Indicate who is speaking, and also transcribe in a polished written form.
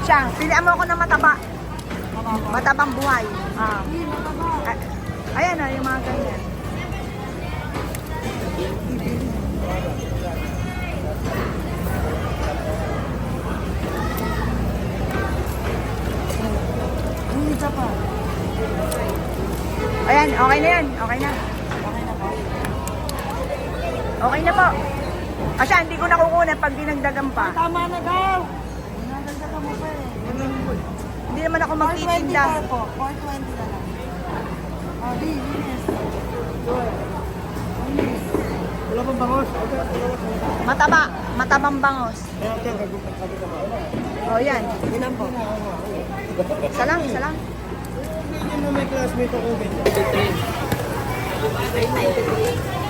Speaker 1: Siya, pilihan mo ako ng mataba. Matabang buhay. Ayan o, yung mga ganyan.
Speaker 2: Isa pa.
Speaker 1: Ayan, okay na yan. Okay na. Okay na po. Kasi hindi ko nakukunan pag dinagdagan pa.
Speaker 2: Tama na daw. Dinadagdagan mo pa eh.
Speaker 1: Hindi naman ako magtitinda.
Speaker 2: 420 po. 420 na lang. Oh, di, linis. Linis.
Speaker 3: Wala pang bangos?
Speaker 1: Mataba. Matabang bangos. O yan.
Speaker 2: Ilan po?
Speaker 1: Isa lang, isa lang.
Speaker 3: Hindi mo may classmate ako.
Speaker 1: 393.